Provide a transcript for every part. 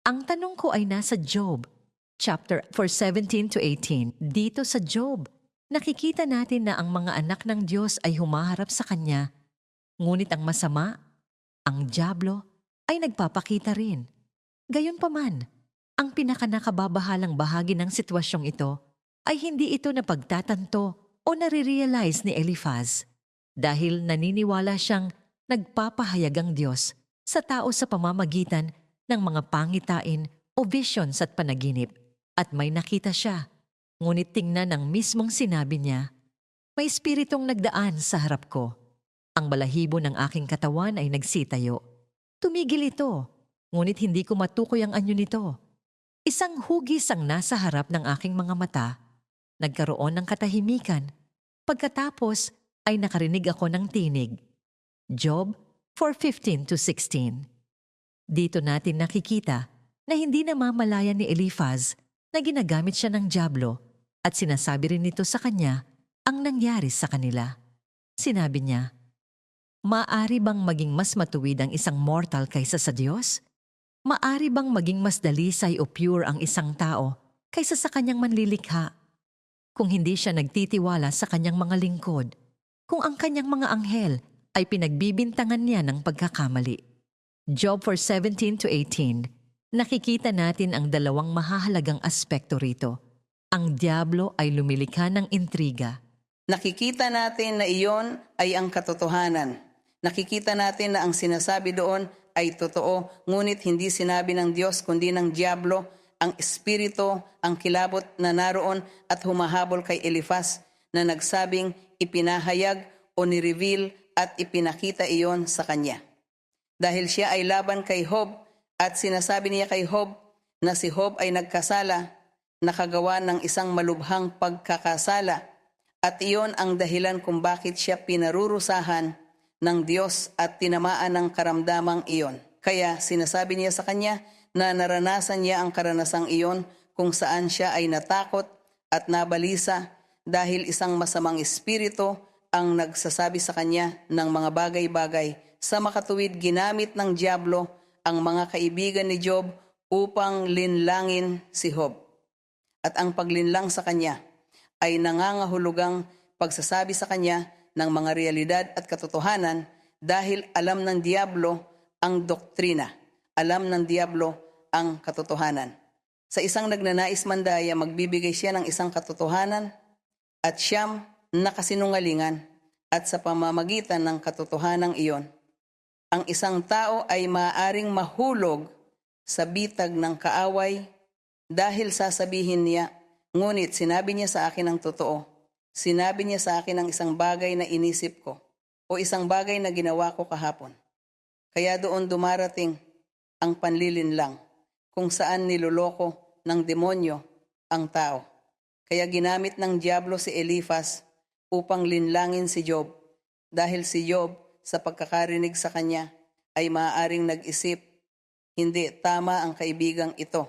Ang tanong ko ay nasa Job, chapter 17 to 18. Dito sa Job, nakikita natin na ang mga anak ng Diyos ay humaharap sa Kanya. Ngunit ang masama, ang dyablo, ay nagpapakita rin. Gayunpaman, ang pinakanakababahalang bahagi ng sitwasyong ito ay hindi ito napagtatanto o nare-realize ni Eliphaz dahil naniniwala siyang nagpapahayag ang Diyos sa tao sa pamamagitan ng mga pangitain o visions at panaginip. At may nakita siya, ngunit tingnan ang mismong sinabi niya, may espiritong nagdaan sa harap ko. Ang balahibo ng aking katawan ay nagsitayo. Tumigil ito, ngunit hindi ko matukoy ang anyo nito. Isang hugis ang nasa harap ng aking mga mata. Nagkaroon ng katahimikan. Pagkatapos ay nakarinig ako ng tinig. Job 4:15 to 16. Dito natin nakikita na hindi namamalayan ni Eliphaz na ginagamit siya ng dyablo at sinasabi rin nito sa kanya ang nangyari sa kanila. Sinabi niya, "Maaari bang maging mas matuwid ang isang mortal kaysa sa Diyos? Maaari bang maging mas dalisay o pure ang isang tao kaysa sa kanyang manlilikha? Kung hindi siya nagtitiwala sa kanyang mga lingkod, kung ang kanyang mga anghel ay pinagbibintangan niya ng pagkakamali." Job 4:17 to 18. Nakikita natin ang dalawang mahahalagang aspekto rito. Ang dyablo ay lumilikha ng intriga. Nakikita natin na iyon ay ang katotohanan. Nakikita natin na ang sinasabi doon ay totoo, ngunit hindi sinabi ng Diyos kundi ng dyablo, ang espiritu, ang kilabot na naroon at humahabol kay Eliphaz na nagsabing ipinahayag o nireveal at ipinakita iyon sa kanya. Dahil siya ay laban kay Job at sinasabi niya kay Job na si Job ay nagkasala, nakagawa ng isang malubhang pagkakasala at iyon ang dahilan kung bakit siya pinarurusahan ng Diyos at tinamaan ng karamdamang iyon. Kaya sinasabi niya sa kanya na naranasan niya ang karanasang iyon kung saan siya ay natakot at nabalisa dahil isang masamang espiritu ang nagsasabi sa kanya ng mga bagay-bagay. Sa makatuwid, ginamit ng dyablo ang mga kaibigan ni Job upang linlangin si Job. At ang paglinlang sa kanya ay nangangahulugang pagsasabi sa kanya ng mga realidad at katotohanan dahil alam ng dyablo ang doktrina. Alam ng dyablo ang katotohanan. Sa isang nagnanais mandaya, magbibigay siya ng isang katotohanan at siyam na kasinungalingan at sa pamamagitan ng katotohanan iyon, ang isang tao ay maaaring mahulog sa bitag ng kaaway dahil sasabihin niya, ngunit sinabi niya sa akin ang totoo. Sinabi niya sa akin ang isang bagay na inisip ko o isang bagay na ginawa ko kahapon. Kaya doon dumarating ang panlilinlang kung saan niloloko ng demonyo ang tao. Kaya ginamit ng dyablo si Eliphaz upang linlangin si Job dahil si Job sa pagkakarinig sa kanya ay maaaring nag-isip, hindi tama ang kaibigang ito.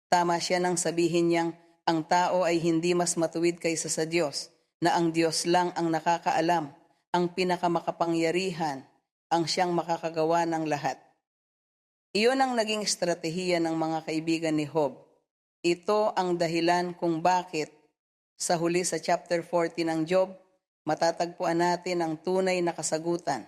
Tama siya nang sabihin niyang ang tao ay hindi mas matuwid kaysa sa Diyos, na ang Diyos lang ang nakakaalam, ang pinakamakapangyarihan, ang siyang makakagawa ng lahat. Iyon ang naging estratehiya ng mga kaibigan ni Job. Ito ang dahilan kung bakit sa huli sa chapter 40 ng Job, matatagpuan natin ang tunay na kasagutan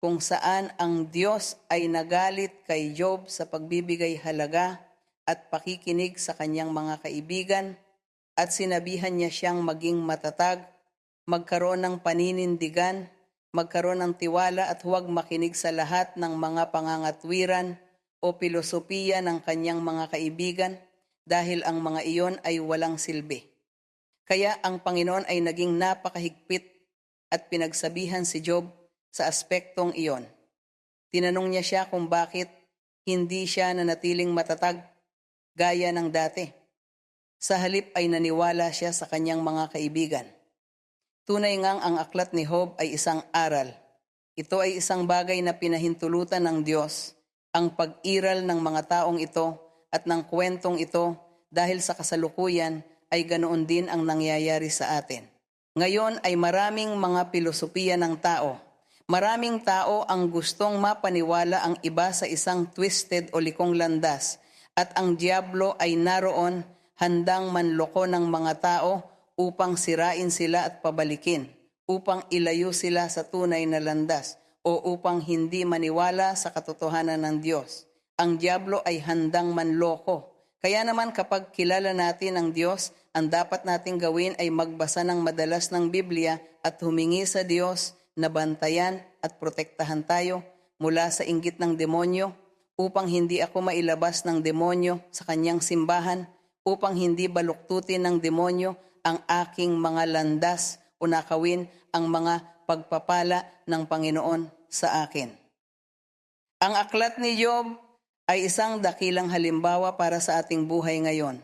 kung saan ang Diyos ay nagalit kay Job sa pagbibigay halaga at pakikinig sa kanyang mga kaibigan at sinabihan niya siyang maging matatag, magkaroon ng paninindigan, magkaroon ng tiwala at huwag makinig sa lahat ng mga pangangatwiran o pilosopiya ng kanyang mga kaibigan dahil ang mga iyon ay walang silbi. Kaya ang Panginoon ay naging napakahigpit at pinagsabihan si Job sa aspektong iyon. Tinanong niya siya kung bakit hindi siya nanatiling matatag gaya ng dati. Sa halip ay naniwala siya sa kanyang mga kaibigan. Tunay ngang ang aklat ni Job ay isang aral. Ito ay isang bagay na pinahintulutan ng Diyos, ang pag-iral ng mga taong ito at ng kwentong ito dahil sa kasalukuyan ay ganoon din ang nangyayari sa atin. Ngayon ay maraming mga pilosopiya ng tao. Maraming tao ang gustong mapaniwala ang iba sa isang twisted o likong landas At ang diablo ay naroon handang manloko ng mga tao upang sirain sila at pabalikin, upang ilayo sila sa tunay na landas o upang hindi maniwala sa katotohanan ng Diyos. Ang diablo ay handang manloko. Kaya naman kapag kilala natin ang Diyos, ang dapat nating gawin ay magbasa ng madalas ng Biblia at humingi sa Diyos na bantayan at protektahan tayo mula sa inggit ng demonyo, upang hindi ako mailabas ng demonyo sa kanyang simbahan, upang hindi baluktutin ng demonyo ang aking mga landas o nakawin ang mga pagpapala ng Panginoon sa akin. Ang aklat ni Job ay isang dakilang halimbawa para sa ating buhay ngayon.